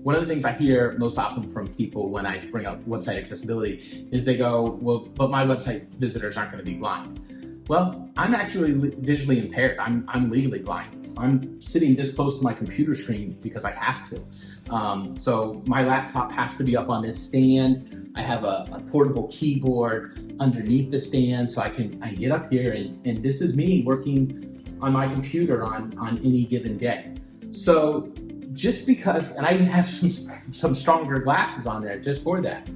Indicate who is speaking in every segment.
Speaker 1: One of the things I hear most often from people when I bring up website accessibility is they go, well, but my website visitors aren't going to be blind. Well, I'm actually visually impaired. I'm legally blind. I'm sitting this close to my computer screen because I have to. So my laptop has to be up on this stand. I have a portable keyboard underneath the stand, so I get up here and this is me working on my computer on any given day. So just because, and I even have some stronger glasses on there just for that.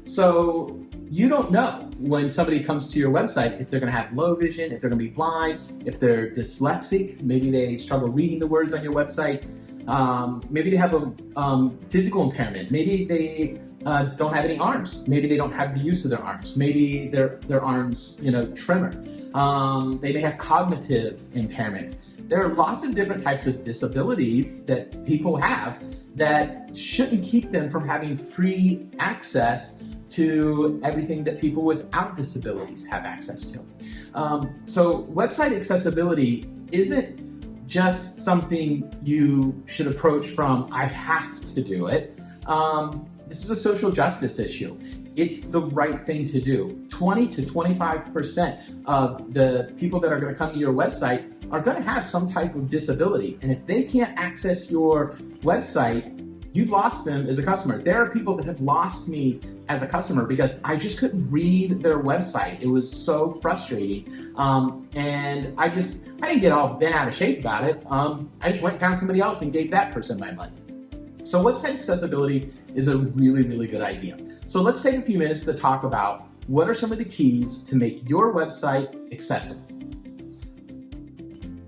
Speaker 1: So you don't know when somebody comes to your website if they're going to have low vision, if they're going to be blind, if they're dyslexic, maybe they struggle reading the words on your website, maybe they have a physical impairment, maybe they don't have any arms, maybe they don't have the use of their arms, maybe their arms tremor, they may have cognitive impairments. There are lots of different types of disabilities that people have that shouldn't keep them from having free access to everything that people without disabilities have access to. So website accessibility isn't just something you should approach from, I have to do it. This is a social justice issue. It's the right thing to do. 20 to 25% of the people that are going to come to your website are going to have some type of disability. And if they can't access your website, you've lost them as a customer. There are people that have lost me as a customer because I just couldn't read their website. It was so frustrating. And I didn't get all bent out of shape about it. I just went and found somebody else and gave that person my money. So website accessibility is a really, really good idea. So let's take a few minutes to talk about what are some of the keys to make your website accessible.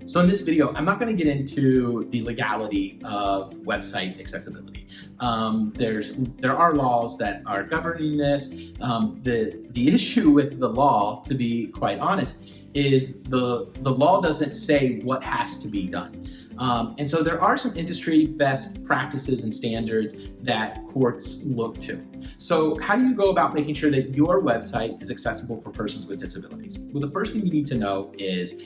Speaker 1: So in this video, I'm not going to get into the legality of website accessibility. There are laws that are governing this. The issue with the law, to be quite honest, is the law doesn't say what has to be done. And so there are some industry best practices and standards that courts look to. So how do you go about making sure that your website is accessible for persons with disabilities? Well, the first thing you need to know is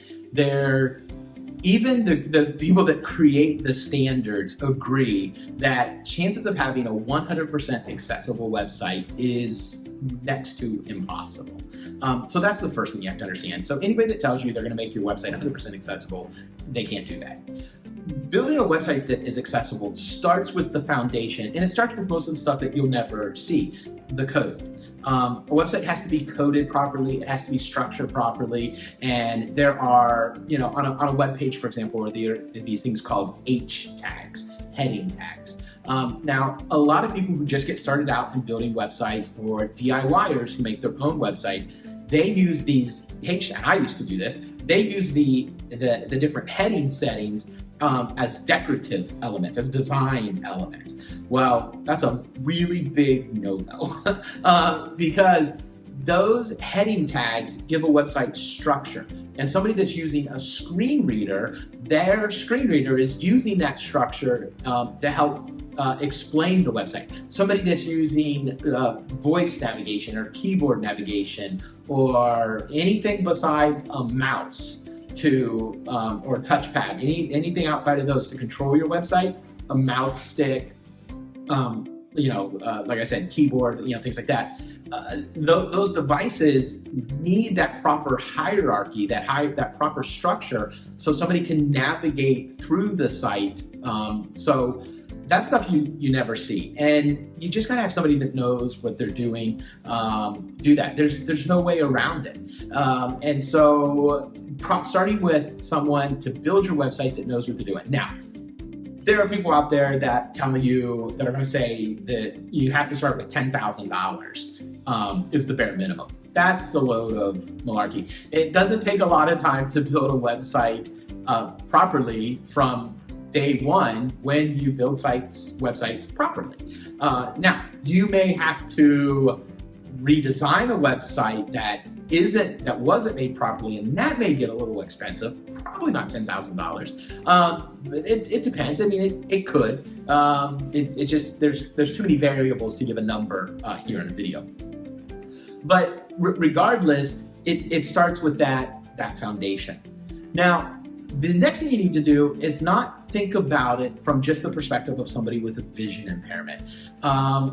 Speaker 1: even the people that create the standards agree that chances of having a 100% accessible website is next to impossible. So that's the first thing you have to understand. So anybody that tells you they're going to make your website 100% accessible, they can't do that. Building a website that is accessible starts with the foundation, and it starts with most of the stuff that you'll never see, the code. A website has to be coded properly, it has to be structured properly, and there are, on a web page, for example, there are these things called H tags, heading tags. Now, a lot of people who just get started out in building websites, or DIYers who make their own website, they use these H tags. I used to do this. They use the different heading settings as decorative elements, as design elements. Well, that's a really big no-no because those heading tags give a website structure. And somebody that's using a screen reader, their screen reader is using that structure to help explain the website. Somebody that's using voice navigation or keyboard navigation or anything besides a mouse or touchpad, anything outside of those to control your website, a mouse stick, like I said, keyboard, things like that. Those devices need that proper hierarchy, that proper structure, so somebody can navigate through the site. So that stuff you never see, and you just gotta have somebody that knows what they're doing do that. There's no way around it, and so starting with someone to build your website that knows what they're doing. Now, there are people out there that are going to say that you have to start with $10,000 is the bare minimum. That's a load of malarkey. It doesn't take a lot of time to build a website properly from day one when you build websites properly. Now, you may have to redesign a website that wasn't made properly, and that may get a little expensive. Probably not $10,000. But it depends. I mean, it could. It just there's too many variables to give a number here in a video. But regardless, it starts with that foundation. Now, the next thing you need to do is not think about it from just the perspective of somebody with a vision impairment.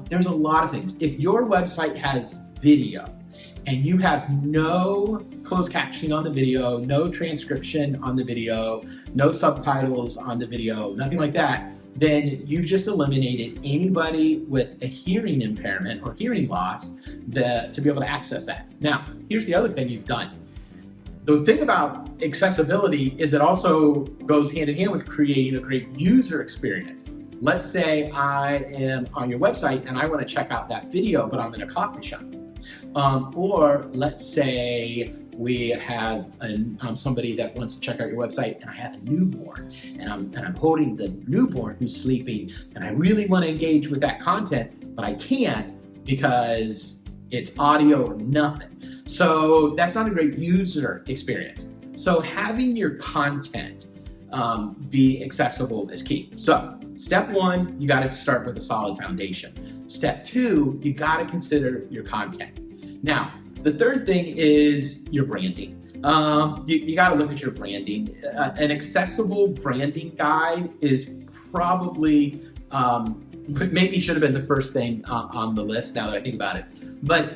Speaker 1: There's a lot of things. If your website has video and you have no closed captioning on the video, no transcription on the video, no subtitles on the video, nothing like that, then you've just eliminated anybody with a hearing impairment or hearing loss to be able to access that. Now, here's the other thing you've done. The thing about accessibility is it also goes hand in hand with creating a great user experience. Let's say I am on your website and I want to check out that video, but I'm in a coffee shop. Or let's say we have somebody that wants to check out your website and I have a newborn and I'm holding the newborn who's sleeping and I really want to engage with that content, but I can't because it's audio or nothing. So that's not a great user experience. So having your content be accessible is key. So step one, you got to start with a solid foundation. Step two, you got to consider your content. Now, the third thing is your branding. You got to look at your branding. An accessible branding guide is probably maybe should have been the first thing on the list now that I think about it. But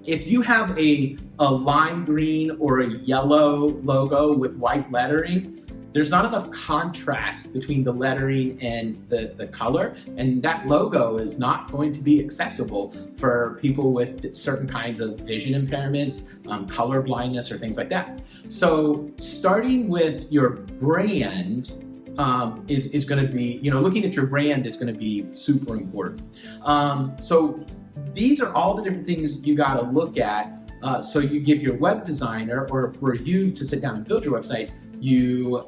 Speaker 1: if you have a lime green or a yellow logo with white lettering, there's not enough contrast between the lettering and the color, and that logo is not going to be accessible for people with certain kinds of vision impairments, color blindness, or things like that. So starting with your brand is going to be, looking at your brand is going to be super important. So these are all the different things you got to look at. So you give your web designer, or for you to sit down and build your website, you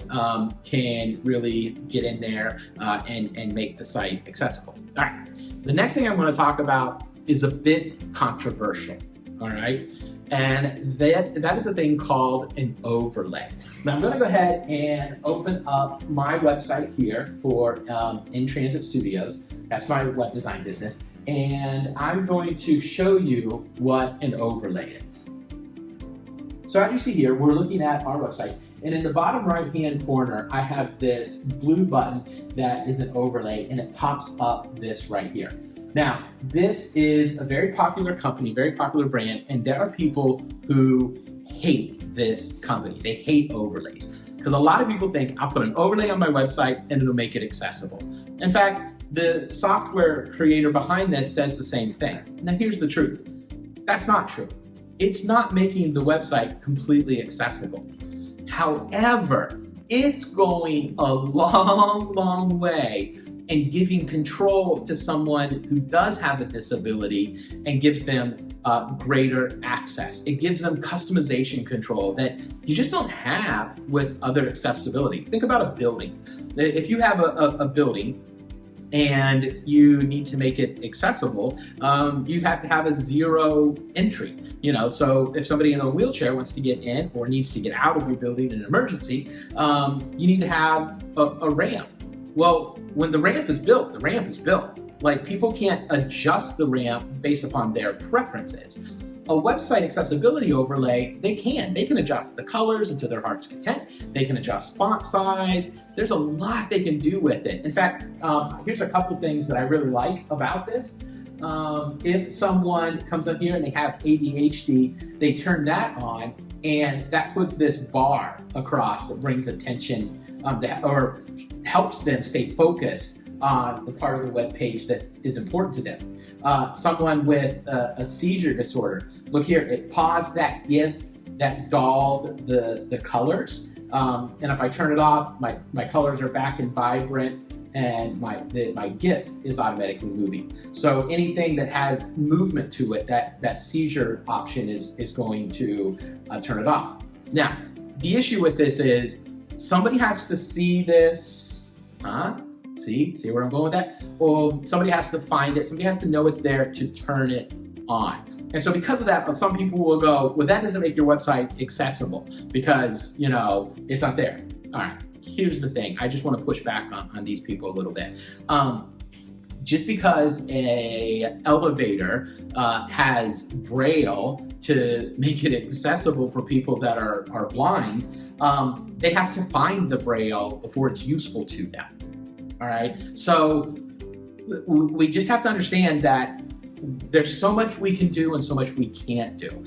Speaker 1: can really get in there and make the site accessible. All right. The next thing I want to talk about is a bit controversial. All right. And that is a thing called an overlay. Now I'm going to go ahead and open up my website here for In Transit Studios. That's my web design business. And I'm going to show you what an overlay is. So as you see here, we're looking at our website. And in the bottom right-hand corner, I have this blue button that is an overlay, and it pops up this right here. Now, this is a very popular company, very popular brand, and there are people who hate this company. They hate overlays because a lot of people think I'll put an overlay on my website and it'll make it accessible. In fact, the software creator behind this says the same thing. Now, here's the truth. That's not true. It's not making the website completely accessible. However, it's going a long, long way in giving control to someone who does have a disability and gives them greater access. It gives them customization control that you just don't have with other accessibility. Think about a building. If you have a building and you need to make it accessible, you have to have a zero entry. So if somebody in a wheelchair wants to get in or needs to get out of your building in an emergency, you need to have a ramp. Well, when the ramp is built, the ramp is built. Like, people can't adjust the ramp based upon their preferences. A website accessibility overlay, they can adjust the colors and to their heart's content. They can adjust font size. There's a lot they can do with it. In fact, here's a couple things that I really like about this. If someone comes up here and they have ADHD, they turn that on and that puts this bar across that brings attention or helps them stay focused on the part of the web page that is important to them. Someone with a seizure disorder, look here, it paused that GIF that dulled the colors. And if I turn it off, my colors are back and vibrant, and my GIF is automatically moving. So anything that has movement to it, that seizure option is going to turn it off. Now, the issue with this is somebody has to see this, See where I'm going with that? Or somebody has to find it, somebody has to know it's there to turn it on. And so because of that, some people will go, well, that doesn't make your website accessible because, it's not there. All right, here's the thing. I just want to push back on these people a little bit. Just because a elevator has Braille to make it accessible for people that are blind, they have to find the Braille before it's useful to them. All right. So we just have to understand that there's so much we can do and so much we can't do.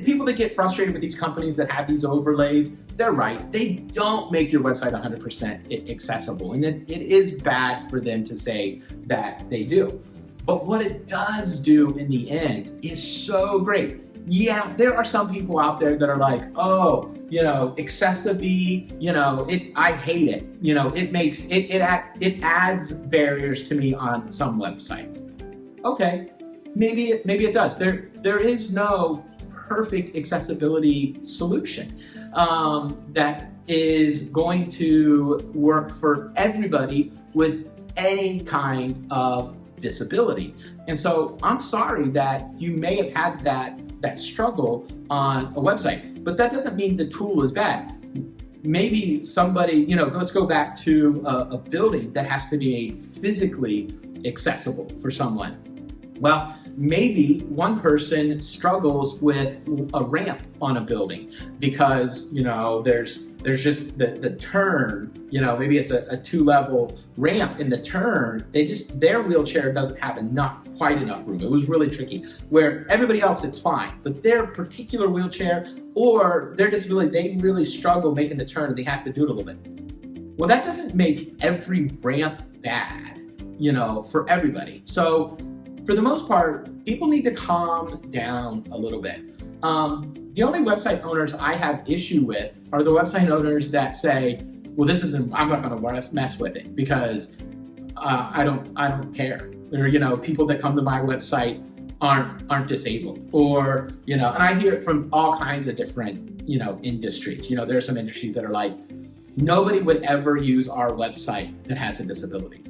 Speaker 1: People that get frustrated with these companies that have these overlays, they're right. They don't make your website 100% accessible. And it is bad for them to say that they do. But what it does do in the end is so great. Yeah, there are some people out there that are like, oh, accessibility, I hate it. It adds barriers to me on some websites. Okay, maybe it does. There is no perfect accessibility solution that is going to work for everybody with any kind of disability. And so I'm sorry that you may have had that struggle on a website, but that doesn't mean the tool is bad. Maybe somebody, let's go back to a building that has to be made physically accessible for someone. Well, maybe one person struggles with a ramp on a building because, there's just the turn, maybe it's a 2-level ramp in the turn. Their wheelchair doesn't have quite enough room. It was really tricky. Where everybody else, it's fine, but their particular wheelchair or their disability, they really struggle making the turn and they have to do it a little bit. Well, that doesn't make every ramp bad, for everybody. So for the most part, people need to calm down a little bit. The only website owners I have issue with are the website owners that say, well, I'm not going to mess with it because I don't care. Or, people that come to my website aren't disabled, or, and I hear it from all kinds of different, industries. There are some industries that are like, nobody would ever use our website that has a disability.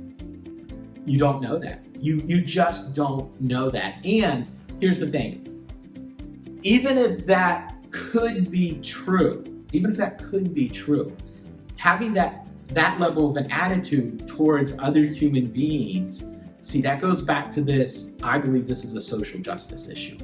Speaker 1: You don't know that. You just don't know that. And here's the thing. Even if that could be true, having that level of an attitude towards other human beings, see, that goes back to this, I believe this is a social justice issue.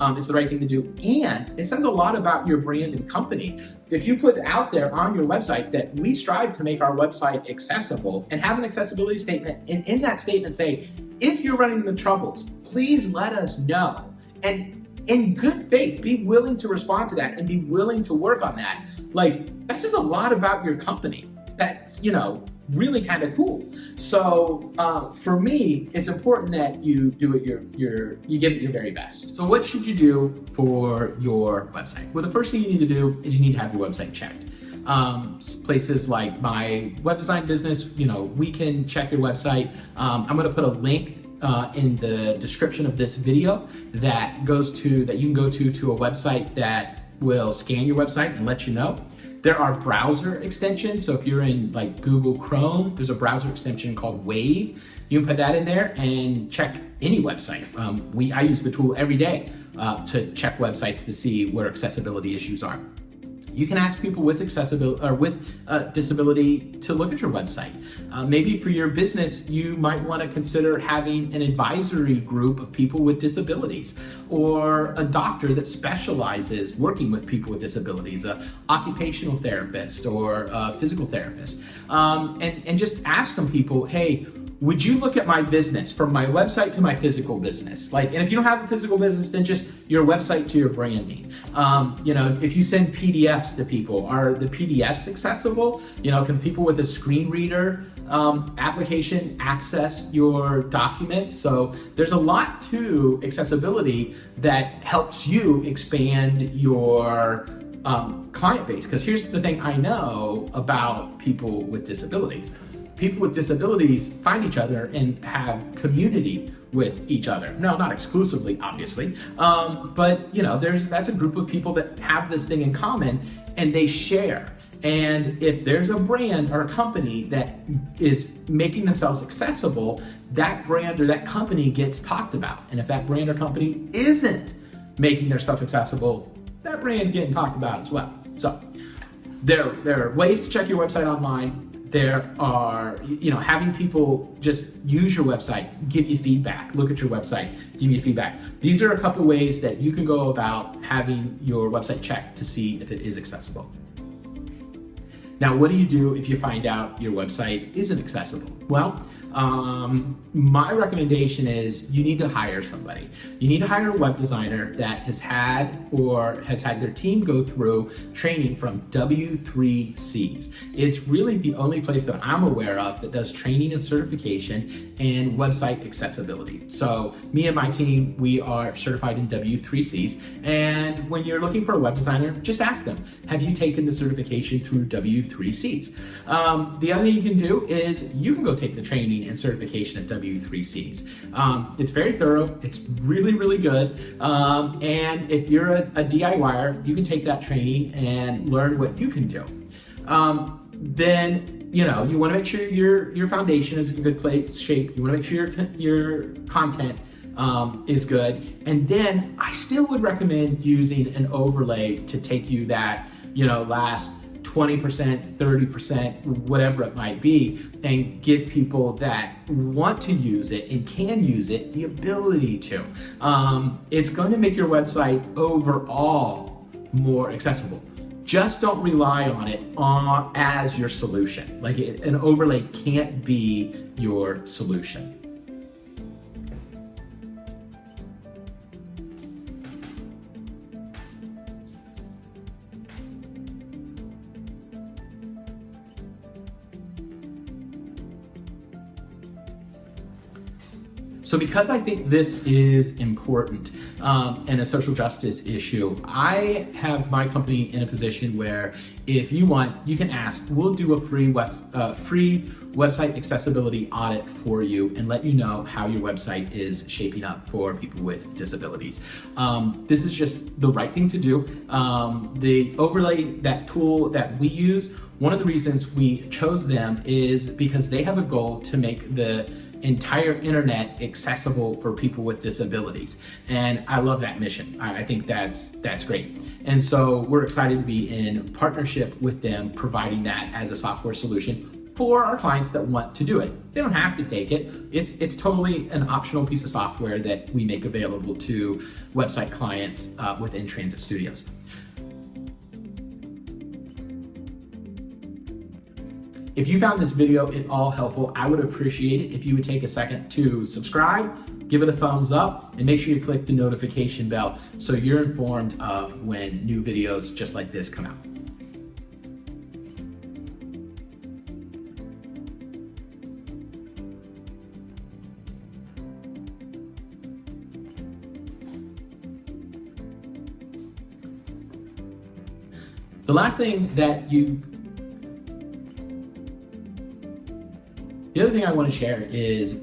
Speaker 1: It's the right thing to do. And it says a lot about your brand and company. If you put out there on your website that we strive to make our website accessible and have an accessibility statement, and in that statement say, if you're running into troubles, please let us know. And in good faith, be willing to respond to that and be willing to work on that. That says a lot about your company. That's, really kind of cool. So for me, it's important that you do it you give it your very best. So what should you do for your website? Well, the first thing you need to do is you need to have your website checked. Places like my web design business, we can check your website. I'm going to put a link in the description of this video that you can go to a website that will scan your website and let you know. There are browser extensions. So if you're in Google Chrome, there's a browser extension called Wave. You can put that in there and check any website. I use the tool every day to check websites to see where accessibility issues are. You can ask people with accessibility or with disability to look at your website. Maybe for your business, you might want to consider having an advisory group of people with disabilities, or a doctor that specializes working with people with disabilities, an occupational therapist or a physical therapist, and just ask some people, hey, would you look at my business from my website to my physical business? And if you don't have a physical business, then just your website to your branding. If you send PDFs to people, are the PDFs accessible? Can people with a screen reader application access your documents? So there's a lot to accessibility that helps you expand your client base. Because here's the thing I know about people with disabilities. People with disabilities find each other and have community with each other. No, not exclusively, obviously, but that's a group of people that have this thing in common and they share. And if there's a brand or a company that is making themselves accessible, that brand or that company gets talked about. And if that brand or company isn't making their stuff accessible, that brand's getting talked about as well. So there are ways to check your website online. There are, having people just use your website, give you feedback, look at your website, give you feedback. These are a couple ways that you can go about having your website checked to see if it is accessible. Now, what do you do if you find out your website isn't accessible? Well, my recommendation is you need to hire somebody. You need to hire a web designer that has had their team go through training from W3Cs. It's really the only place that I'm aware of that does training and certification in website accessibility. So me and my team, we are certified in W3Cs. And when you're looking for a web designer, just ask them, have you taken the certification through W3Cs? The other thing you can do is you can go take the training and certification at W3Cs. It's very thorough. It's really, really good. And if you're a DIYer, you can take that training and learn what you can do. Then, you want to make sure your foundation is in good shape. You want to make sure your content is good. And then I still would recommend using an overlay to take you that, last 20%, 30%, whatever it might be, and give people that want to use it and can use it the ability to. It's going to make your website overall more accessible. Just don't rely on it as your solution. Like an overlay can't be your solution. So because I think this is important and a social justice issue, I have my company in a position where if you want, you can ask, we'll do a free website accessibility audit for you and let you know how your website is shaping up for people with disabilities. This is just the right thing to do. The overlay, that tool that we use, one of the reasons we chose them is because they have a goal to make the entire internet accessible for people with disabilities. And I love that mission. I think that's great. And so we're excited to be in partnership with them, providing that as a software solution for our clients that want to do it. They don't have to take it. It's totally an optional piece of software that we make available to website clients within Transit Studios. If you found this video at all helpful, I would appreciate it if you would take a second to subscribe, give it a thumbs up, and make sure you click the notification bell so you're informed of when new videos just like this come out. The other thing I want to share is,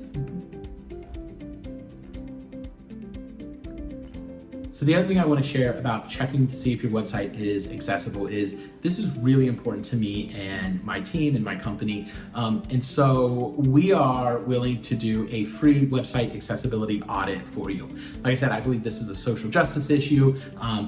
Speaker 1: about checking to see if your website is accessible is, this is really important to me and my team and my company. And so we are willing to do a free website accessibility audit for you. Like I said, I believe this is a social justice issue.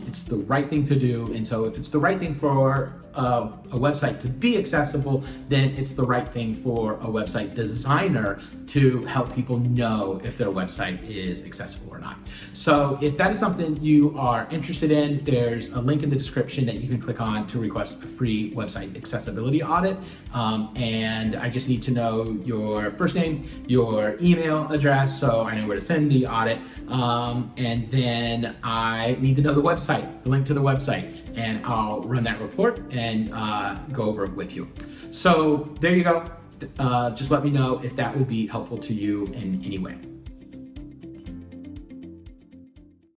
Speaker 1: It's the right thing to do. And so if it's the right thing for a website to be accessible, then it's the right thing for a website designer to help people know if their website is accessible or not. So if that is something you are interested in, there's a link in the description that you can click on to request a free website accessibility audit. And I just need to know your first name, your email address, so I know where to send the audit. And then I need to know the website, the link to the website, and I'll run that report and go over it with you. So there you go. Just let me know if that would be helpful to you in any way.